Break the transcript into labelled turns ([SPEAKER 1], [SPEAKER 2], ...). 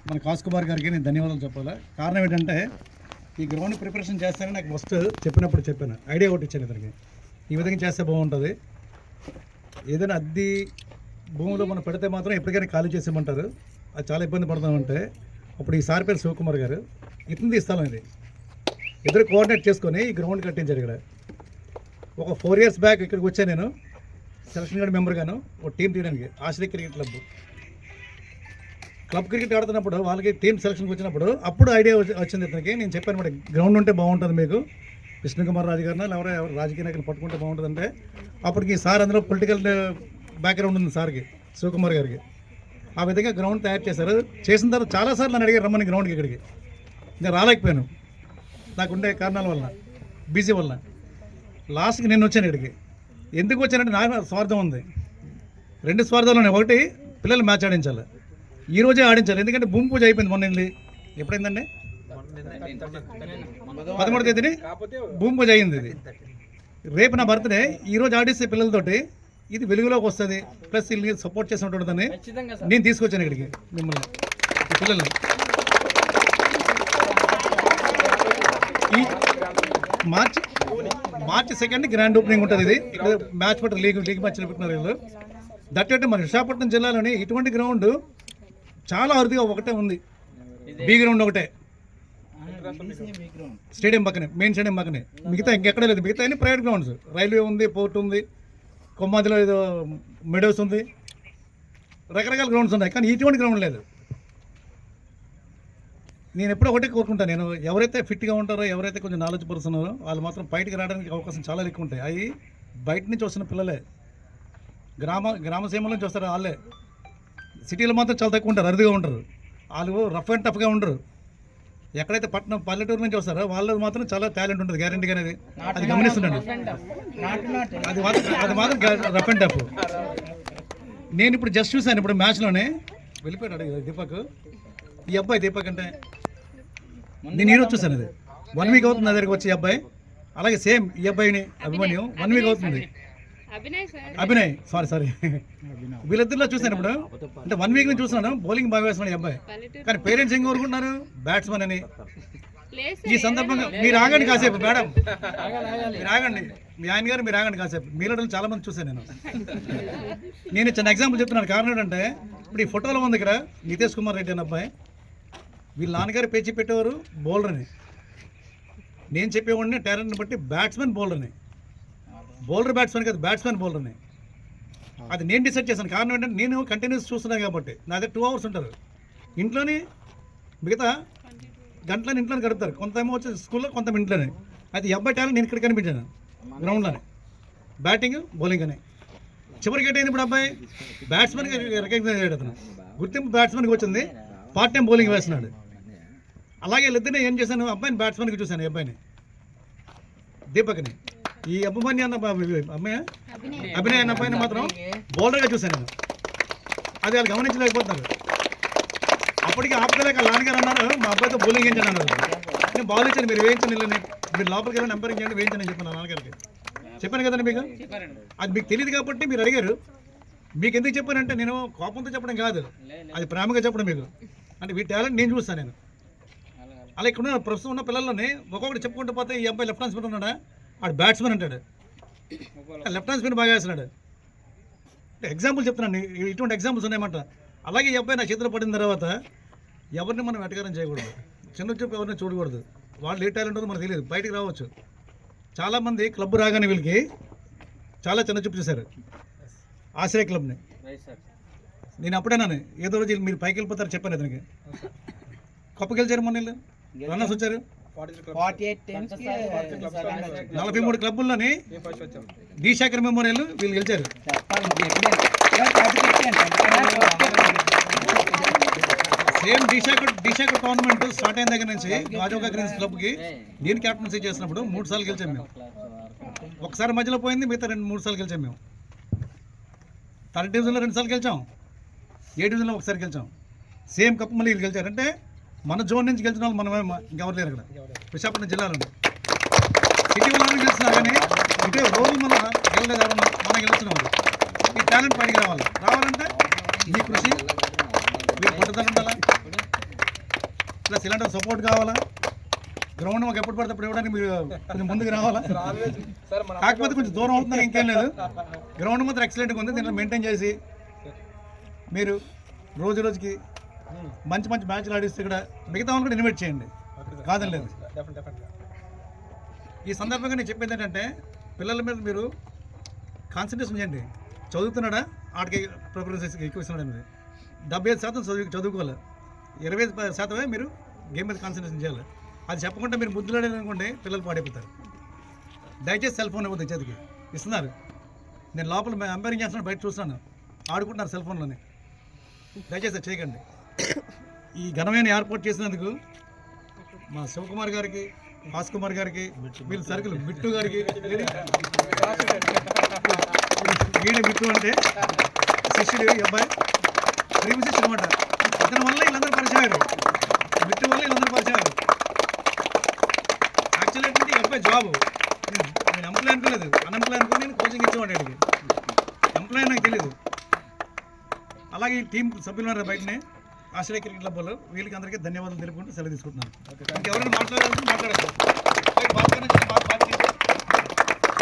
[SPEAKER 1] మన కాస్ కుమార్ గారికి నేను ధన్యవాదాలు చెప్పాలి. కారణం ఏంటంటే ఈ గ్రౌండ్ ప్రిపరేషన్ చేస్తానని నాకు ఫస్ట్ చెప్పాను, ఐడియా ఒకటి ఇచ్చాను ఇతనికి, ఈ విధంగా చేస్తే బాగుంటుంది. ఏదైనా అద్దె భూమిలో మనం పెడితే మాత్రం ఎప్పటికైనా ఖాళీ చేసేయమంటారు, అది చాలా ఇబ్బంది పడతామంటే అప్పుడు ఈ సార్ పేరు శివకుమార్ గారు, ఇతను తీస్తాం ఇది ఇద్దరు కోఆర్డినేట్ చేసుకొని ఈ గ్రౌండ్ కట్టించారు. ఇక్కడ ఒక 4 years బ్యాక్ ఇక్కడికి వచ్చాను నేను సెలక్షన్ గడ్ మెంబర్గాను, ఒక టీం తీయడానికి ఆశ్రయ క్రికెట్ క్లబ్ క్రికెట్ ఆడుతున్నప్పుడు వాళ్ళకి టీం సెలక్షన్కి వచ్చినప్పుడు అప్పుడు ఐడియా వచ్చింది ఇతనికి. నేను చెప్పాను మరి గ్రౌండ్ ఉంటే బాగుంటుంది మీకు, కృష్ణకుమార్ రాజు గారిన ఎవరో రాజకీయ నాయకులు పట్టుకుంటే బాగుంటుందంటే అప్పటికి సార్ అందులో పొలిటికల్ బ్యాక్గ్రౌండ్ ఉంది సార్కి, శివకుమార్ గారికి. ఆ విధంగా గ్రౌండ్ తయారు చేశారు. చేసిన తర్వాత చాలాసార్లు నన్ను అడిగారు రమ్మని గ్రౌండ్కి, ఇక్కడికి నేను రాలేకపోయాను నాకుండే కారణాల వల్ల, బిజీ వల్ల. లాస్ట్కి నేను వచ్చాను ఇక్కడికి. ఎందుకు వచ్చానంటే నాకు స్వార్థం ఉంది, 2 స్వార్థాలు ఉన్నాయి. ఒకటి పిల్లలు మ్యాచ్ ఆడించాలి, ఈరోజే ఆడించాలి, ఎందుకంటే భూమి పూజ అయిపోయింది మొన్న. ఎప్పుడైందండి? 13వ తేదీని భూమి పూజ అయింది. ఇది రేపు నా బర్త్డే, ఈరోజు ఆడిస్తే పిల్లలతోటి ఇది వెలుగులోకి వస్తుంది, ప్లస్ వీళ్ళని సపోర్ట్ చేసినటువంటిదని నేను తీసుకొచ్చాను ఇక్కడికి మిమ్మల్ని, పిల్లల్ని. ఈ మార్చి 2 గ్రాండ్ ఓపెనింగ్ ఉంటుంది. ఇది మ్యాచ్ పట్టు లీగ్ మ్యాచ్లు పెట్టినారు వీళ్ళు. దట్ మన విశాఖపట్నం జిల్లాలోని ఇటువంటి గ్రౌండ్ చాలా అరుదుగా ఒకటే ఉంది, బి గ్రౌండ్ ఒకటే, స్టేడియం పక్కనే, మెయిన్ స్టేడియం పక్కనే. మిగతా ఇంకెక్కడే లేదు, మిగతా అన్ని ప్రైవేట్ గ్రౌండ్స్. రైల్వే ఉంది, పోర్ట్ ఉంది, కొమ్మాదిలో ఏదో మెడోస్ ఉంది, రకరకాల గ్రౌండ్స్ ఉన్నాయి, కానీ ఇటువంటి గ్రౌండ్ లేదు. నేను ఎప్పుడో ఒకటే కోరుకుంటాను, నేను ఎవరైతే ఫిట్గా ఉంటారో, ఎవరైతే కొంచెం నాలెడ్జ్ పర్సన్ వాళ్ళు మాత్రం బయటికి రావడానికి అవకాశం చాలా ఎక్కువ ఉంటాయి. అవి బయట నుంచి వస్తున్న పిల్లలే, గ్రామసీమల నుంచి వస్తారు వాళ్ళే. సిటీలో మాత్రం చాలా తక్కువ ఉంటారు, అరుదుగా ఉంటారు. వాళ్ళు రఫ్ అండ్ టఫ్గా ఉండరు. ఎక్కడైతే పల్లెటూరు నుంచి వస్తారో వాళ్ళు మాత్రం చాలా టాలెంట్ ఉంటుంది గ్యారెంటీగా అనేది, అది గమనిస్తుండండి. అది మాత్రం రఫ్ అండ్ టఫ్. నేను ఇప్పుడు జస్ట్ చూశాను, ఇప్పుడు మ్యాచ్లోనే వెళ్ళిపోయాడు దీపక్, ఈ అబ్బాయి దీపక్ అంటే నేను ఈరోజు చూశాను. అది 1 week అవుతుంది నా దగ్గరికి వచ్చి ఈ అబ్బాయి. అలాగే సేమ్ ఈ అబ్బాయిని అభిమన్యు 1 week అవుతుంది, అభినయ్ సారీ వీళ్ళిద్దరిలో చూశాను ఇప్పుడు. అంటే 1 week నుంచి చూస్తున్నాను, బౌలింగ్ బాగా వేస్తున్నాడు ఈ అబ్బాయి. కానీ పేరెంట్స్ ఏం కోరుకుంటున్నారు, బ్యాట్స్మెన్ అని. ఈ సందర్భంగా మీరు ఆగండి కాసేపు, మేడం మీరు ఆగండి, మీ ఆయన గారు మీరు ఆగండి కాసేపు. మీలో చాలా మంది చూశాను నేను చిన్న ఎగ్జాంపుల్ చెప్తున్నాను. కారణం ఏంటంటే ఇప్పుడు ఈ ఫోటోలో ఉంది ఇక్కడ నితేష్ కుమార్ రెడ్డి అనే అబ్బాయి, వీళ్ళ నాన్నగారు పేచి పెట్టేవారు బౌలర్ అని. నేను చెప్పేవాడిని టాలెంట్ని బట్టి బ్యాట్స్మెన్ బౌలర్ అని, బౌలర్ బ్యాట్స్మెన్ కాదు, బ్యాట్స్మెన్ బౌలర్ అని. అది నేను డిసైడ్ చేశాను. కారణం ఏంటంటే నేను కంటిన్యూస్ చూస్తున్నాను కాబట్టి. నా దగ్గర 2 hours ఉంటారు ఇంట్లోని, మిగతా గంటలని ఇంట్లోనే గడుపుతారు. కొంతేమో వచ్చి స్కూల్లో, కొంత ఇంట్లోనే. అయితే ఈ అబ్బాయి టాలెంట్ నేను ఇక్కడ కనిపించాను గ్రౌండ్లోనే, బ్యాటింగ్ బౌలింగ్ అని. చివరికి ఏంటైంది ఇప్పుడు అబ్బాయి బ్యాట్స్మెన్కి రికగ్నైజ్ అయ్యాడు, అతను గుర్తింపు బ్యాట్స్మెన్కి వచ్చింది, పార్ట్ టైం బౌలింగ్ వేస్తున్నాడు. అలాగే వీళ్ళిద్దరిని ఏం చేశాను, అబ్బాయిని బ్యాట్స్మెన్కి చూశాను, ఈ అబ్బాయిని దీపక్ని. ఈ అభిమన్యు అన్న అభినయ్ అన్న అబ్బాయిని మాత్రం బౌలర్గా చూశాను నేను. అది వాళ్ళు గమనించలేకపోతున్నారు. అప్పటికి ఆపుకోలేక నాన్నగారు అన్నారు, మా అబ్బాయితో బౌలింగ్ వేయించండి అన్నారు. నేను బాల్ ఇచ్చాను, మీరు వేయించండి, మీరు లోపలికి వెళ్ళి నెంబరింగ్ చేయండి, వేయించండి అని చెప్పాను నాన్నగారికి. చెప్పాను కదండి మీకు, అది మీకు తెలియదు కాబట్టి మీరు అడిగారు. మీకు ఎందుకు చెప్పానంటే నేను కోపంతో చెప్పడం కాదు, అది ప్రేమగా చెప్పడం మీకు. అంటే వీటి టాలెంట్ నేను చూస్తాను నేను. అలా ఇక్కడ ఉన్న ప్రస్తుతం ఉన్న పిల్లల్లోనే ఒక్కొక్కటి చెప్పుకుంటూ పోతే ఈ అబ్బాయి లెఫ్ట్ హ్యాండ్ స్పిన్ ఉన్నాడా, ఆడు బ్యాట్స్మెన్ అంటాడు, లెఫ్ట్ హ్యాండ్ స్పిన్ బాగా వేస్తున్నాడు. ఎగ్జాంపుల్ చెప్తున్నాను, ఇటువంటి ఎగ్జాంపుల్స్ ఉన్నాయన్నమాట. అలాగే ఈ అబ్బాయి నా చేతిలో పడిన తర్వాత ఎవరిని మనం వెటకారం చేయకూడదు, చిన్న చూపు ఎవరిని చూడకూడదు. వాళ్ళు ఏ టాలెంట్ ఉందో మనకు తెలియదు, బయటికి రావచ్చు. చాలామంది క్లబ్ రాగానే వీళ్ళకి చాలా చిన్న చూపు చేశారు ఆశ్రయ క్లబ్ని. నేను అప్పుడేనాను ఏదో రోజు మీరు పైకి వెళ్ళిపోతారు చెప్పాను అతనికి. కప్పు గెలిచారు మొన్న వీళ్ళు, రన్నర్స్ వచ్చారు 43 క్లబ్బుల్లోని. డి శేఖర్ మెమోరియల్ వీళ్ళు గెలిచారు. Same D Shekhar tournament start అయిన దగ్గర నుంచి రాజోగా గ్రీన్స్ క్లబ్కి నేను క్యాప్టెన్సీ చేసినప్పుడు 3 సార్లు గెలిచాం మేము. ఒకసారి మధ్యలో పోయింది, మిగతా 2-3 సార్లు గెలిచాం మేము. 3rd divisionలో 2 సార్లు గెలిచాం, A divisionలో ఒకసారి గెలిచాం. సేమ్ కప్ మళ్ళీ వీళ్ళు గెలిచారు. అంటే మన జోన్ నుంచి గెలిచిన వాళ్ళు మనమే, ఇంకెవరు లేరు అక్కడ విశాఖపట్నం జిల్లాలో. సిటీ వాళ్ళని గెలిచినా కానీ ఇదే రోజు మన గెలలేదు, ఎవరన్నా మనం గెలిచిన వాళ్ళు. ఈ టాలెంట్ పైకి రావాలంటే మీ కృషి, మీరు పట్టుదల ఉండాలా. ప్లస్ ఇలాంటి సపోర్ట్ కావాలా, గ్రౌండ్ మాకు ఎప్పుడు పడితే అప్పుడు ఇవ్వడానికి మీరు కొంచెం ముందుకు రావాలా. కాకపోతే కొంచెం దూరం అవుతుందని ఇంకేం లేదు, గ్రౌండ్ మాత్రం ఎక్సలెంట్గా ఉంది. దీంట్లో మెయింటైన్ చేసి మీరు రోజు రోజుకి మంచి మంచి మ్యాచ్లు ఆడిస్తే ఇక్కడ మిగతా వాళ్ళు కూడా ఇన్వైట్ చేయండి, కాదని లేదు. ఈ సందర్భంగా నేను చెప్పేది ఏంటంటే పిల్లల మీద మీరు కాన్సన్ట్రేషన్ చేయండి. చదువుతున్నాడా ఆడికి ప్రిఫరెన్స్ ఎక్కువ ఇస్తున్నాడు అనేది 75% చదువుకోవాలి, 25% మీరు గేమ్ మీద కాన్సన్ట్రేషన్ చేయాలి. అది చెప్పకుండా మీరు ముద్దులాడారు అనుకోండి పిల్లలు పాడైపోతారు. దయచేసి సెల్ ఫోన్ ఇవ్వద్దు, చేతికి ఇస్తున్నారు. నేను లోపల అంపైరింగ్ చేస్తున్నాను, బయట చూస్తున్నాను, ఆడుకుంటున్నారు సెల్ ఫోన్లోనే. దయచేసి చేయకండి. ఈ ఘనమైన ఏర్పాటు చేసినందుకు మా శివకుమార్ గారికి, భాస్ కుమార్ గారికి, వీళ్ళ సర్కిల్ బిట్టు గారికి, వీడి బిట్టు అంటే శిష్యుడు ఈ అబ్బాయి ప్రేమ శిష్యుడు అనమాట. అతని వల్ల వీళ్ళందరూ పరిచయం అయ్యారు, బిట్టు వల్ల వీళ్ళందరూ పరిచయం అయ్యారు. యాక్చువల్లీ ఏంటంటే ఈ అబ్బాయి జాబ్ నేను ఎంప్లాయ్ అనుకోలేదు, అన్ఎంప్లాయ్ అనుకుని నేను కోచింగ్ ఇచ్చేవాడి. అడిగి ఎంప్లాయ్ నాకు తెలియదు. అలాగే ఈ టీం సభ్యులు బయటనే ఆశ్రయ క్రికెట్ క్లబ్ వాళ్ళు వీళ్ళకి అందరికీ ధన్యవాదాలు తెలుపుకుంటూ సెలవు తీసుకుంటున్నాను. ఇంకెవరైనా మాట్లాడాలంటే మాట్లాడచ్చు.